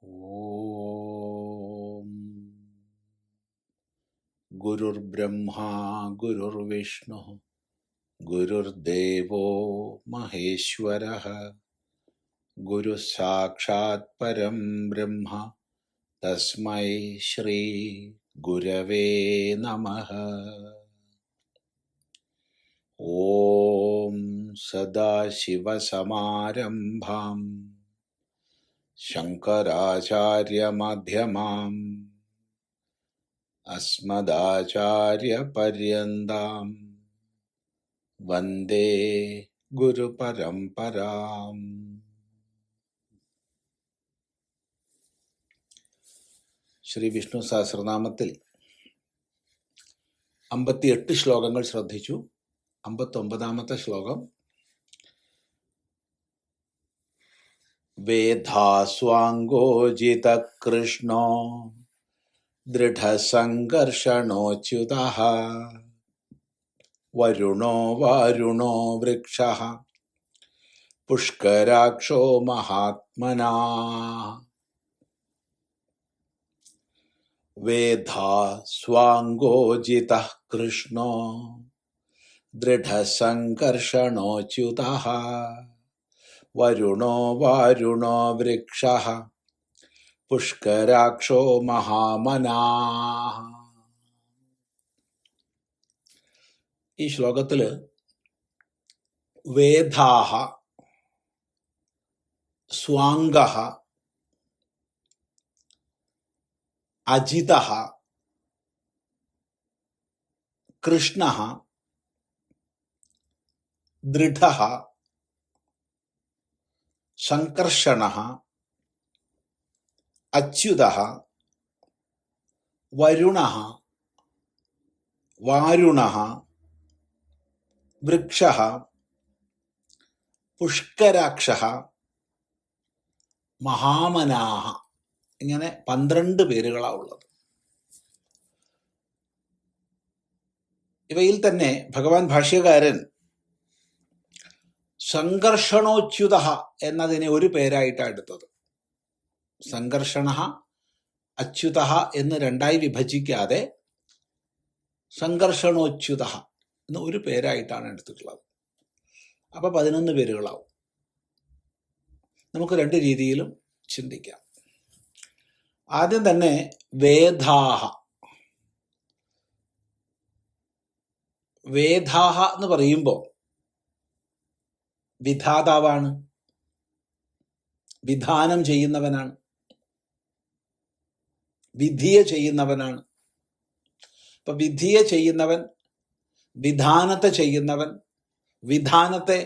ഓം ഗുരുർബ്രഹ്മാ ഗുരുർവിഷ്ണു ഗുരുർദേവോ മഹേശ്വരഃ ഗുരുഃ സാക്ഷാത് പരം ബ്രഹ്മ തസ്മൈ ശ്രീ ഗുരവേ നമഃ. ഓം സദാശിവസമാരംഭാം ശങ്കരാചാര്യമധ്യമാം അസ്മദാചാര്യപര്യന്താം വന്ദേ ഗുരുപരമ്പരാം. ശ്രീ വിഷ്ണു സഹസ്രനാമത്തിൽ 58 ശ്ലോകങ്ങൾ ശ്രദ്ധിച്ചു. 59ാമത്തെ ശ്ലോകം വേദാസ്വാംഗോജിത കൃഷ്ണോ ദൃഢസംഘർഷണോച്യുതഃ വരുണോ വാരുണോ വൃക്ഷഃ പുഷ്കരാക്ഷോ മഹാത്മനാഃ. വേദാസ്വാംഗോജിത കൃഷ്ണോ ദൃഢസംഘർഷണോച്യുതഃ വരുണോ വാരുണോ വൃക്ഷഃ പുഷ്കരാക്ഷോ മഹാമനാഃ. ഈ ശ്ലോകത്തില് വേദാഃ, സ്വാംഗഃ, അജിതഃ, കൃഷ്ണഃ, ദൃഢഃ, സംകർഷണഃ, അച്യുതഃ, വരുണഃ, വാരുണഃ, വൃക്ഷഃ, പുഷ്കരാക്ഷഃ, മഹാമനാഃ. ഇങ്ങനെ 12 പേരുകളാണ് ഉള്ളത്. ഇവയിൽ തന്നെ ഭഗവാൻ ഭാഷ്യകാരൻ സംഘർഷണോച്യുത എന്നതിനെ ഒരു പേരായിട്ടാണ് എടുത്തത്. സംഘർഷണ, അച്യുത എന്ന് രണ്ടായി വിഭജിക്കാതെ സംഘർഷണോച്യുത എന്ന് ഒരു പേരായിട്ടാണ് എടുത്തിട്ടുള്ളത്. അപ്പൊ 11 പേരുകളാവും. നമുക്ക് 2 രീതിയിലും ചിന്തിക്കാം. ആദ്യം തന്നെ വേദാഹ. വേദാഹ എന്ന് പറയുമ്പോൾ വിധാതാവാണ്, വിധാനം ചെയ്യുന്നവനാണ്, വിധിയെ ചെയ്യുന്നവനാണ്. അപ്പൊ വിധിയെ ചെയ്യുന്നവൻ, വിധാനത്തെ ചെയ്യുന്നവൻ, വിധാനത്തെ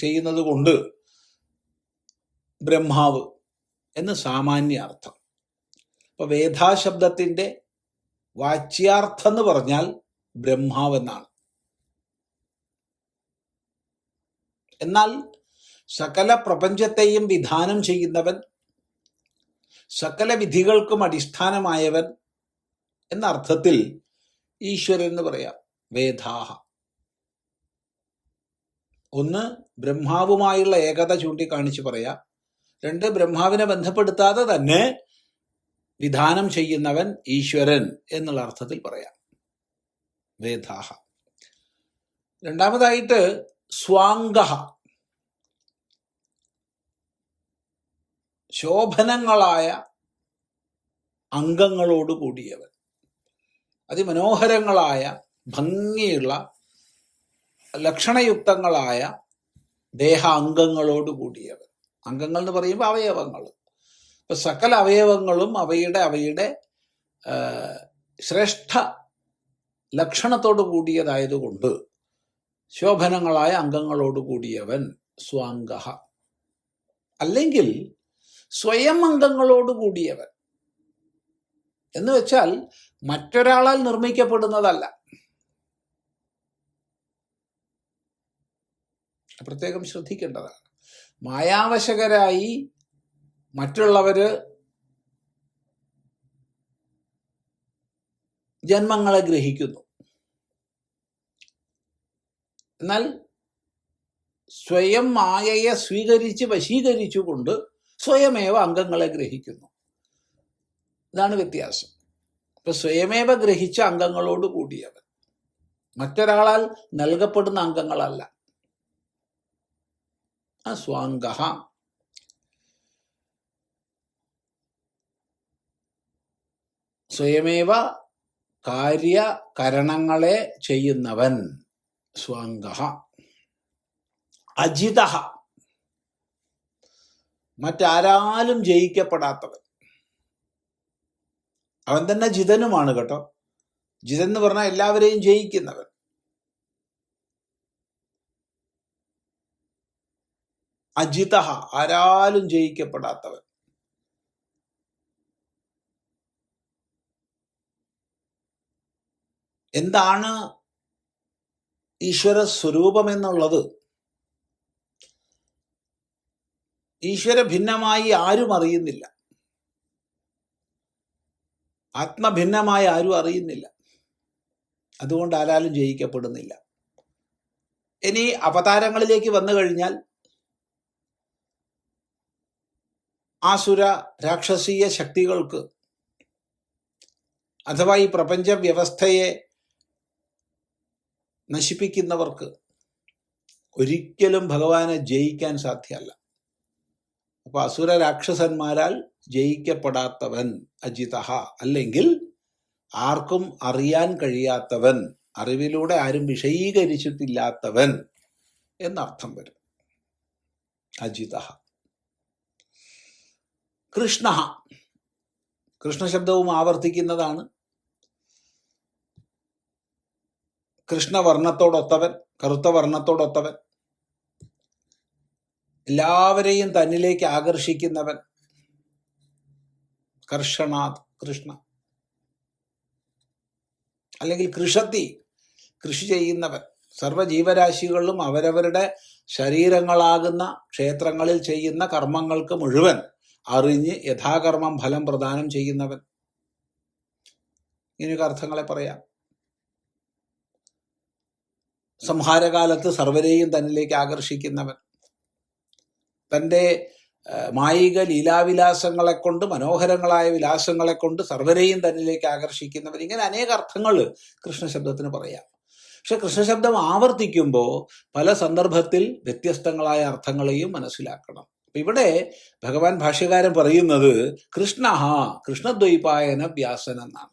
ചെയ്യുന്നത് കൊണ്ട് ബ്രഹ്മാവ് എന്ന് സാമാന്യ അർത്ഥം. അപ്പൊ വേദാശബ്ദത്തിന്റെ വാച്യാർത്ഥം എന്ന് പറഞ്ഞാൽ ബ്രഹ്മാവ് എന്നാണ്. എന്നാൽ സകല പ്രപഞ്ചത്തെയും വിധാനം ചെയ്യുന്നവൻ, സകല വിധികൾക്കും അടിസ്ഥാനമായവൻ എന്ന അർത്ഥത്തിൽ ഈശ്വരൻ എന്ന് പറയാം. വേദാഹ. ഒന്ന്, ബ്രഹ്മാവുമായുള്ള ഏകത ചൂണ്ടിക്കാണിച്ച് പറയാം. 2, ബ്രഹ്മാവിനെ ബന്ധപ്പെടുത്താതെ തന്നെ വിധാനം ചെയ്യുന്നവൻ ഈശ്വരൻ എന്നുള്ള അർത്ഥത്തിൽ പറയാം. വേദാഹ. രണ്ടാമതായിട്ട് സ്വാംഗഃ. ശോഭനങ്ങളായ അംഗങ്ങളോട് കൂടിയവൻ, അതിമനോഹരങ്ങളായ ഭംഗിയുള്ള ലക്ഷണയുക്തങ്ങളായ ദേഹാംഗങ്ങളോട് കൂടിയവൻ. അംഗങ്ങൾ എന്ന് പറയുമ്പോൾ അവയവങ്ങൾ. ഇപ്പൊ സകല അവയവങ്ങളും അവയുടെ ശ്രേഷ്ഠ ലക്ഷണത്തോട് കൂടിയതായതുകൊണ്ട് ശോഭനങ്ങളായ അംഗങ്ങളോട് കൂടിയവൻ സ്വാംഗഃ. അല്ലെങ്കിൽ സ്വയം അംഗങ്ങളോട് കൂടിയവൻ എന്ന് വെച്ചാൽ മറ്റൊരാളാൽ നിർമ്മിക്കപ്പെടുന്നതല്ല. പ്രത്യേകം ശ്രദ്ധിക്കേണ്ടതാണ്. മായാവശകരായി മറ്റുള്ളവര് ജന്മങ്ങളെ ഗ്രഹിക്കുന്നു. എന്നാൽ സ്വയം മായയെ സ്വീകരിച്ച് വശീകരിച്ചുകൊണ്ട് സ്വയമേവ അംഗങ്ങളെ ഗ്രഹിക്കുന്നു. ഇതാണ് വ്യത്യാസം. ഇപ്പൊ സ്വയമേവ ഗ്രഹിച്ച അംഗങ്ങളോട് കൂടിയവൻ, മറ്റൊരാളാൽ നൽകപ്പെടുന്ന അംഗങ്ങളല്ല. സ്വാംഗ. സ്വയമേവ കാര്യകരണങ്ങളെ ചെയ്യുന്നവൻ സ്വാംഗ. അജിത, മറ്റാരാലും ജയിക്കപ്പെടാത്തവൻ. അവൻ തന്നെ ജിതനുമാണ് കേട്ടോ. ജിതൻ എന്ന് പറഞ്ഞാൽ എല്ലാവരെയും ജയിക്കുന്നവൻ. അജിത, ആരാലും ജയിക്കപ്പെടാത്തവൻ. എന്താണ് ഈശ്വര സ്വരൂപം എന്നുള്ളത് ഈശ്വര ഭിന്നമായി ആരും അറിയുന്നില്ല. ആത്മഭിന്നമായി ആരും അറിയുന്നില്ല. അതുകൊണ്ട് ആരാലും ജയിക്കപ്പെടുന്നില്ല. ഇനി അവതാരങ്ങളിലേക്ക് വന്നു കഴിഞ്ഞാൽ ആസുര രാക്ഷസീയ ശക്തികൾക്ക് അഥവാ ഈ പ്രപഞ്ച വ്യവസ്ഥയെ നശിപ്പിക്കുന്നവർക്ക് ഒരിക്കലും ഭഗവാനെ ജയിക്കാൻ സാധ്യമല്ല. അപ്പൊ അസുര രാക്ഷസന്മാരാൽ ജയിക്കപ്പെടാത്തവൻ അജിത, അല്ലെങ്കിൽ ആർക്കും അറിയാൻ കഴിയാത്തവൻ, അറിവിലൂടെ ആരും വിഷയീകരിച്ചിട്ടില്ലാത്തവൻ എന്നർത്ഥം വരും അജിത. കൃഷ്ണ, കൃഷ്ണശബ്ദവും ആവർത്തിക്കുന്നതാണ്. കൃഷ്ണവർണ്ണത്തോടൊത്തവൻ, കറുത്ത വർണ്ണത്തോടൊത്തവൻ, എല്ലാവരെയും തന്നിലേക്ക് ആകർഷിക്കുന്നവൻ. കർഷണാത് കൃഷ്ണ, അല്ലെങ്കിൽ കൃഷത്തി, കൃഷി ചെയ്യുന്നവൻ. സർവ്വജീവരാശികളിലും അവരവരുടെ ശരീരങ്ങളാകുന്ന ക്ഷേത്രങ്ങളിൽ ചെയ്യുന്ന കർമ്മങ്ങൾക്ക് മുഴുവൻ അറിഞ്ഞ് യഥാകർമ്മം ഫലം പ്രദാനം ചെയ്യുന്നവൻ. ഇങ്ങനെയൊക്കെ അർത്ഥങ്ങളെ പറയാം. സംഹാരകാലത്ത് സർവരെയും തന്നിലേക്ക് ആകർഷിക്കുന്നവൻ, തൻ്റെ മായിക ലീലാവിലാസങ്ങളെ കൊണ്ട്, മനോഹരങ്ങളായ വിലാസങ്ങളെ കൊണ്ട് സർവരെയും തന്നിലേക്ക് ആകർഷിക്കുന്നവൻ. ഇങ്ങനെ അനേക അർത്ഥങ്ങൾ കൃഷ്ണശബ്ദത്തിന് പറയാം. പക്ഷെ കൃഷ്ണശബ്ദം ആവർത്തിക്കുമ്പോൾ പല സന്ദർഭത്തിൽ വ്യത്യസ്തങ്ങളായ അർത്ഥങ്ങളെയും മനസ്സിലാക്കണം. ഇവിടെ ഭഗവാൻ ഭാഷ്യകാരൻ പറയുന്നത് കൃഷ്ണ, കൃഷ്ണദ്വൈപായന വ്യാസൻ എന്നാണ്.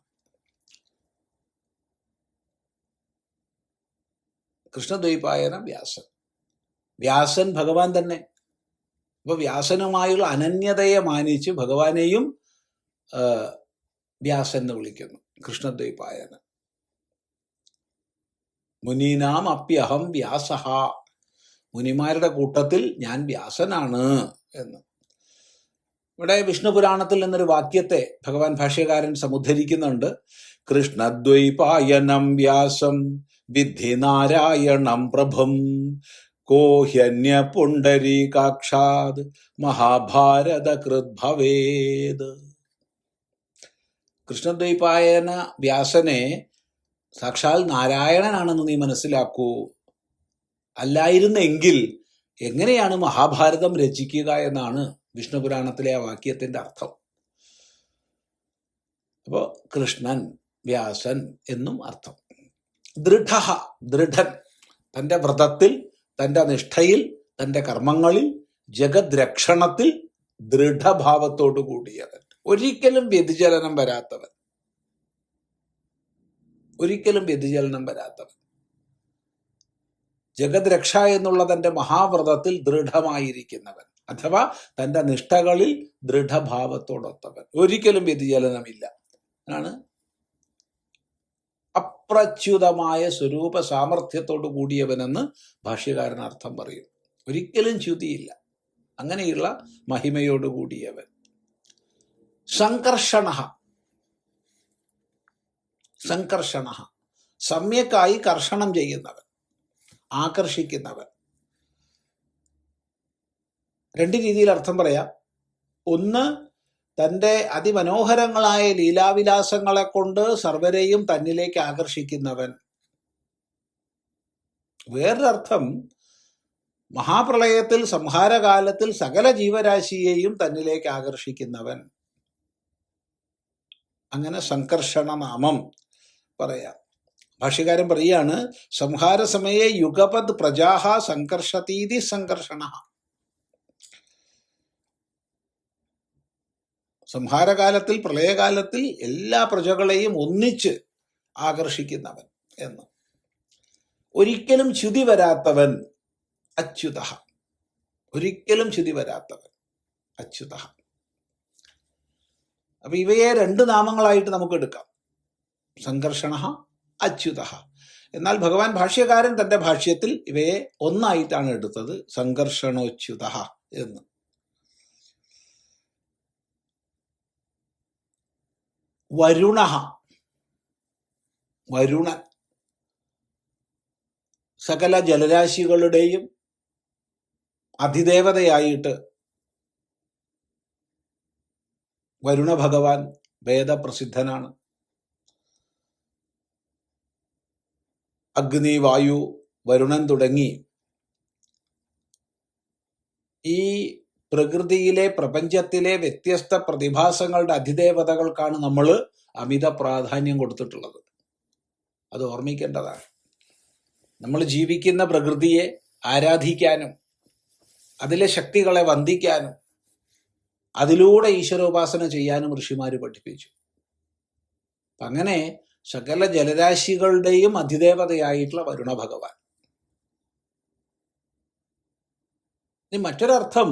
കൃഷ്ണദ്വൈപായന വ്യാസൻ. വ്യാസൻ ഭഗവാൻ തന്നെ. അപ്പൊ വ്യാസനുമായുള്ള അനന്യതയെ മാനിച്ച് ഭഗവാനെയും വ്യാസൻ എന്ന് വിളിക്കുന്നു. കൃഷ്ണദ്വൈപായന. മുനീനാം അപ്യഹം വ്യാസഃ, മുനിമാരുടെ കൂട്ടത്തിൽ ഞാൻ വ്യാസനാണ് എന്ന്. ഇവിടെ വിഷ്ണു പുരാണത്തിൽ നിന്നൊരു വാക്യത്തെ ഭഗവാൻ ഭാഷ്യകാരൻ സമുദ്ധരിക്കുന്നുണ്ട്. കൃഷ്ണദ്വൈപായനം വ്യാസം വിദ്ധി നാരായണം പ്രഭും കോഹ്യന്യ പുണ്ടരീകാക്ഷാത് മഹാഭാരത കൃത് ഭവേത്. കൃഷ്ണദ്വൈപായന വ്യാസനെ സാക്ഷാൽ നാരായണനാണെന്ന് നീ മനസ്സിലാക്കൂ. അല്ലായിരുന്നെങ്കിൽ എങ്ങനെയാണ് മഹാഭാരതം രചിക്കുക എന്നാണ് വിഷ്ണു പുരാണത്തിലെ ആ വാക്യത്തിന്റെ അർത്ഥം. അപ്പോൾ കൃഷ്ണൻ, വ്യാസൻ എന്നും അർത്ഥം. ദൃഢ, ദൃഢൻ, തൻ്റെ വ്രതത്തിൽ, തൻ്റെ നിഷ്ഠയിൽ, തൻ്റെ കർമ്മങ്ങളിൽ, ജഗത് രക്ഷണത്തിൽ ദൃഢഭാവത്തോടു കൂടിയവൻ, ഒരിക്കലും വ്യതിചലനം വരാത്തവൻ, ഒരിക്കലും വ്യതിചലനം വരാത്തവൻ. ജഗത് രക്ഷ എന്നുള്ള തൻ്റെ മഹാവ്രതത്തിൽ ദൃഢമായിരിക്കുന്നവൻ, അഥവാ തൻ്റെ നിഷ്ഠകളിൽ ദൃഢഭാവത്തോടൊത്തവൻ, ഒരിക്കലും വ്യതിചലനമില്ല. ആണ് അപ്രച്യുതമായ സ്വരൂപ സാമർഥ്യത്തോടു കൂടിയവനെന്ന് ഭാഷ്യകാരൻ അർത്ഥം പറയും. ഒരിക്കലും ച്യുതിയില്ല, അങ്ങനെയുള്ള മഹിമയോട് കൂടിയവൻ. സംകർഷണ, സംകർഷണ, സമ്യക്കായി കർഷണം ചെയ്യുന്നവൻ, ആകർഷിക്കുന്നവൻ. രണ്ട് രീതിയിൽ അർത്ഥം പറയാം. ഒന്ന്, തൻ്റെ അതിമനോഹരങ്ങളായ ലീലാവിലാസങ്ങളെ കൊണ്ട് സർവരെയും തന്നിലേക്ക് ആകർഷിക്കുന്നവൻ. വേറൊരർത്ഥം, മഹാപ്രളയത്തിൽ സംഹാരകാലത്തിൽ സകല ജീവരാശിയെയും തന്നിലേക്ക് ആകർഷിക്കുന്നവൻ. അങ്ങനെ സംകർഷണ നാമം പറയാം. ഭാഷ്യകാരൻ പറയാണ്, സംഹാര സമയെ യുഗപദ് പ്രജാഹ സംകർഷതീതി സംകർഷണ. സംഹാരകാലത്തിൽ, പ്രളയകാലത്തിൽ എല്ലാ പ്രജകളെയും ഒന്നിച്ച് ആകർഷിക്കുന്നവൻ എന്ന്. ഒരിക്കലും ച്യുതി വരാത്തവൻ അച്യുത. ഒരിക്കലും ച്യുതി വരാത്തവൻ അച്യുത. അപ്പൊ ഇവയെ രണ്ട് നാമങ്ങളായിട്ട് നമുക്ക് എടുക്കാം, സംകർഷണ, അച്യുത. എന്നാൽ ഭഗവാൻ ഭാഷ്യകാരൻ തന്റെ ഭാഷ്യത്തിൽ ഇവയെ ഒന്നായിട്ടാണ് എടുത്തത്, സംകർഷണോച്യുത എന്ന്. വരുണ, വരുണൻ സകല ജലരാശികളുടെയും അധിദേവതയായിട്ട് വരുണ ഭഗവാൻ വേദപ്രസിദ്ധനാണ്. അഗ്നി, വായു, വരുണൻ തുടങ്ങി ഈ പ്രകൃതിയിലെ, പ്രപഞ്ചത്തിലെ വ്യത്യസ്ത പ്രതിഭാസങ്ങളുടെ അധിദേവതകൾക്കാണ് നമ്മൾ അമിത പ്രാധാന്യം കൊടുത്തിട്ടുള്ളത്. അത് ഓർമ്മിക്കേണ്ടതാണ്. നമ്മൾ ജീവിക്കുന്ന പ്രകൃതിയെ ആരാധിക്കാനും അതിലെ ശക്തികളെ വന്ദിക്കാനും അതിലൂടെ ഈശ്വരോപാസന ചെയ്യാനും ഋഷിമാര് പഠിപ്പിച്ചു. അങ്ങനെ സകല ജലരാശികളുടെയും അധിദേവതയായിട്ടുള്ള വരുണ ഭഗവാൻ. ഇനി മറ്റൊരർത്ഥം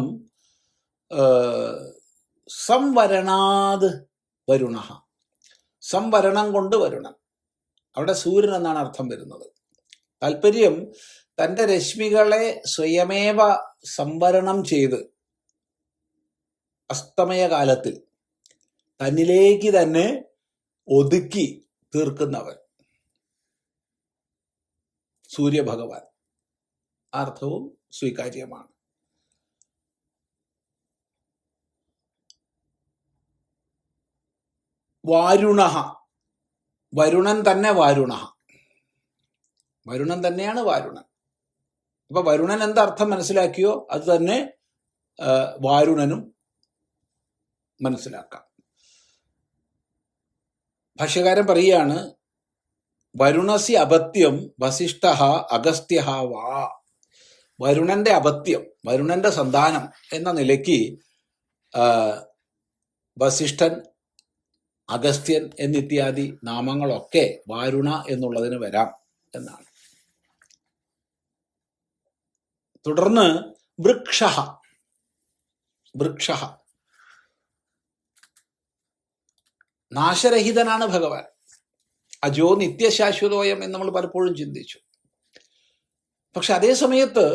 സംവരണാത് വരുണ, സംവരണം കൊണ്ട് വരുണൻ. അവിടെ സൂര്യൻ എന്നാണ് അർത്ഥം വരുന്നത്. താല്പര്യം, തൻ്റെ രശ്മികളെ സ്വയമേവ സംവരണം ചെയ്ത് അസ്തമയകാലത്തിൽ തന്നിലേക്ക് തന്നെ ഒതുക്കി തീർക്കുന്നവൻ സൂര്യഭഗവാൻ. അർത്ഥവും സ്വീകാര്യമാണ്. വാരുണ, വരുണൻ തന്നെ വാരുണ, വരുണൻ തന്നെയാണ് വാരുണൻ. അപ്പൊ വരുണൻ എന്തർത്ഥം മനസ്സിലാക്കിയോ അത് തന്നെ വാരുണനും മനസ്സിലാക്കാം. ഭാഷ്യകാരൻ പറയുകയാണ്, വരുണസി അപത്യം വസിഷ്ഠ അഗസ്ത്യ വാ. വരുണന്റെ അപത്യം, വരുണന്റെ സന്താനം എന്ന നിലയ്ക്ക് വസിഷ്ഠൻ, അഗസ്ത്യൻ എന്നിത്യാദി നാമങ്ങളൊക്കെ വാരുണ എന്നുള്ളതിന് വരാം എന്നാണ്. തുടർന്ന് വൃക്ഷ, വൃക്ഷ നാശരഹിതനാണ് ഭഗവാൻ. അജോ നിത്യശാശ്വതോയം എന്ന് നമ്മൾ പലപ്പോഴും ചിന്തിച്ചു. പക്ഷെ അതേ സമയത്ത്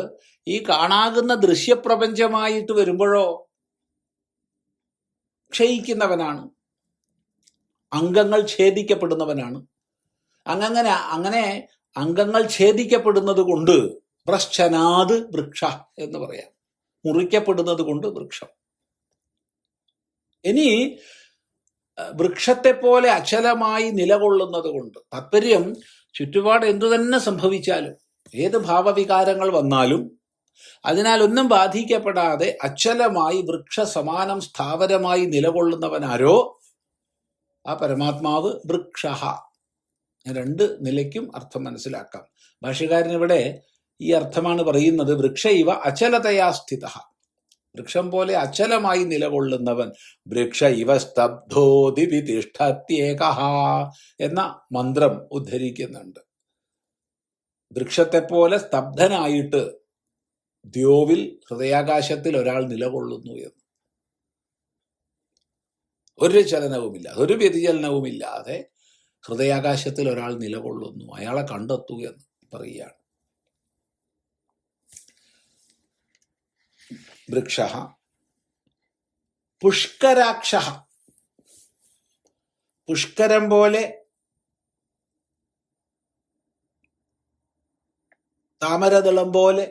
ഈ കാണാകുന്ന ദൃശ്യപ്രപഞ്ചമായിട്ട് വരുമ്പോഴോ ക്ഷയിക്കുന്നവനാണ്, അംഗങ്ങൾ ഛേദിക്കപ്പെടുന്നവനാണ്. അങ്ങനെ അംഗങ്ങൾ ഛേദിക്കപ്പെടുന്നത് കൊണ്ട് പ്രശ്ചനാത് വൃക്ഷ എന്ന് പറയാം, മുറിക്കപ്പെടുന്നത് കൊണ്ട് വൃക്ഷം. ഇനി വൃക്ഷത്തെ പോലെ അചലമായി നിലകൊള്ളുന്നത് കൊണ്ട് താല്പര്യം, ചുറ്റുപാട് എന്തു തന്നെ സംഭവിച്ചാലും, ഏത് ഭാവവികാരങ്ങൾ വന്നാലും അതിനാൽ ഒന്നും ബാധിക്കപ്പെടാതെ അചലമായി വൃക്ഷസമാനം സ്ഥാവരമായി നിലകൊള്ളുന്നവനാരോ ആ പരമാത്മാവ് വൃക്ഷ. രണ്ട് നിലയ്ക്കും അർത്ഥം മനസ്സിലാക്കാം. ഭാഷ്യകാരൻ ഇവിടെ ഈ അർത്ഥമാണ് പറയുന്നത്. വൃക്ഷ ഇവ അചലതയാ സ്ഥിത, വൃക്ഷം പോലെ അചലമായി നിലകൊള്ളുന്നവൻ. വൃക്ഷ ഇവ സ്തബ്ധോതി വിതിഷ്ഠത്യേകഃ എന്ന മന്ത്രം ഉദ്ധരിക്കുന്നുണ്ട്. വൃക്ഷത്തെ പോലെ സ്തബ്ധനായിട്ട് ദ്യോവിൽ, ഹൃദയാകാശത്തിൽ ഒരാൾ നിലകൊള്ളുന്നു എന്ന്. ഒരു ചലനവുമില്ലാതെ, ഒരു വ്യതിചലനവുമില്ലാതെ ഹൃദയാകാശത്തിൽ ഒരാൾ നിലകൊള്ളുന്നു, അയാളെ കണ്ടെത്തൂ എന്ന് പറയുകയാണ്. വൃക്ഷ പുഷ്കരാക്ഷ, പുഷ്കരം പോലെ താമരദളം പോലെ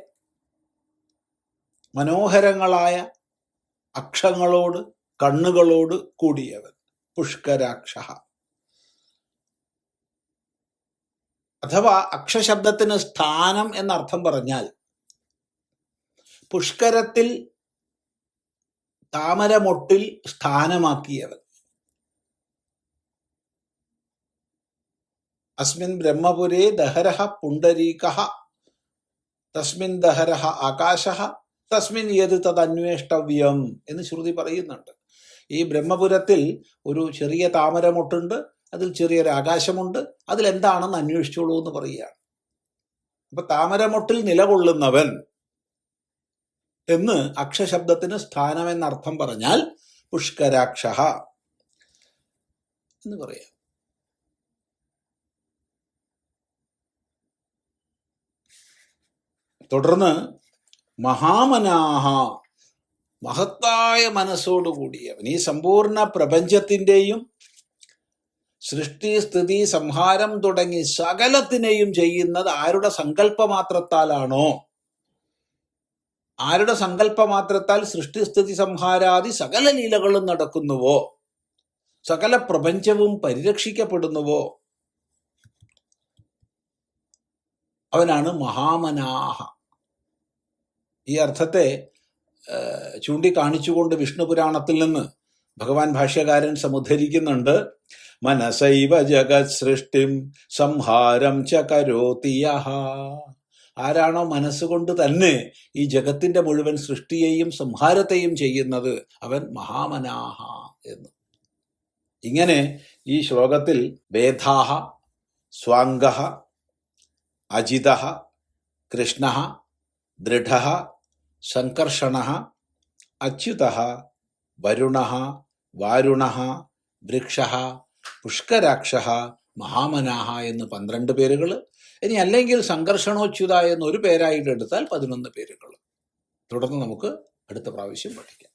മനോഹരങ്ങളായ അക്ഷങ്ങളോട്, കണ്ണുകളോട് കൂടിയവൻ പുഷ്കരാക്ഷ. അഥവാ അക്ഷശബ്ദത്തിന് സ്ഥാനം എന്നർത്ഥം പറഞ്ഞാൽ പുഷ്കരത്തിൽ താമരമൊട്ടിൽ സ്ഥാനമാക്കിയവൻ. അസ്മിൻ ബ്രഹ്മപുരേ ദഹരഃ പുണ്ടരീകഃ തസ്മിൻ ദഹരഃ ആകാശഃ തസ്മിൻ യത് തദന്വേഷ്ടവ്യം എന്ന് ശ്രുതി പറയുന്നുണ്ട്. ഈ ബ്രഹ്മപുരത്തിൽ ഒരു ചെറിയ താമരമൊട്ടുണ്ട്, അതിൽ ചെറിയൊരു ആകാശമുണ്ട്, അതിലെന്താണെന്ന് അന്വേഷിച്ചോളൂ എന്ന് പറയുകയാണ്. അപ്പൊ താമരമൊട്ടിൽ നിലകൊള്ളുന്നവൻ എന്ന് അക്ഷശബ്ദത്തിന് സ്ഥാനമെന്നർത്ഥം പറഞ്ഞാൽ പുഷ്കരാക്ഷഃ എന്ന് പറയാം. തുടർന്ന് മഹാമനാഹ, മഹത്തായ മനസ്സോടുകൂടിയവൻ. ഈ സമ്പൂർണ്ണ പ്രപഞ്ചത്തിൻ്റെയും സൃഷ്ടി സ്ഥിതി സംഹാരം തുടങ്ങി സകലത്തിനെയും ചെയ്യുന്നത് ആരുടെ സങ്കല്പമാത്രത്താലാണോ, ആരുടെ സങ്കല്പമാത്രത്താൽ സൃഷ്ടിസ്ഥിതി സംഹാരാദി സകല ലീലകളും നടക്കുന്നുവോ, സകല പ്രപഞ്ചവും പരിരക്ഷിക്കപ്പെടുന്നുവോ, അവനാണ് മഹാമനാഹ. ഈ അർത്ഥത്തെ ചൂണ്ടിക്കാണിച്ചുകൊണ്ട് വിഷ്ണു പുരാണത്തിൽ നിന്ന് ഭഗവാൻ ഭാഷ്യകാരൻ സമുദ്ധരിക്കുന്നുണ്ട്. മനസൈവ ജഗത് സൃഷ്ടിം സംഹാരം ച കരോതി യഃ. ആരാണോ മനസ്സുകൊണ്ട് തന്നെ ഈ ജഗത്തിന്റെ മുഴുവൻ സൃഷ്ടിയെയും സംഹാരത്തെയും ചെയ്യുന്നത്, അവൻ മഹാമനാഹ എന്ന്. ഇങ്ങനെ ഈ ശ്ലോകത്തിൽ വേദാഹ, സ്വാംഗഃ, അജിതഃ, കൃഷ്ണഃ, ദൃഢഃ, സംകർഷണഃ, അച്യുതഃ, വരുണഃ, വാരുണഃ, വൃക്ഷഃ, പുഷ്കരാക്ഷഃ, മഹാമനാഹ എന്ന് 12 പേരുകൾ. ഇനി അല്ലെങ്കിൽ സംഘർഷണോച്യുത എന്നൊരു പേരായിട്ട് എടുത്താൽ 11 പേരുകൾ. തുടർന്ന് നമുക്ക് അടുത്ത പ്രാവശ്യം പഠിക്കാം.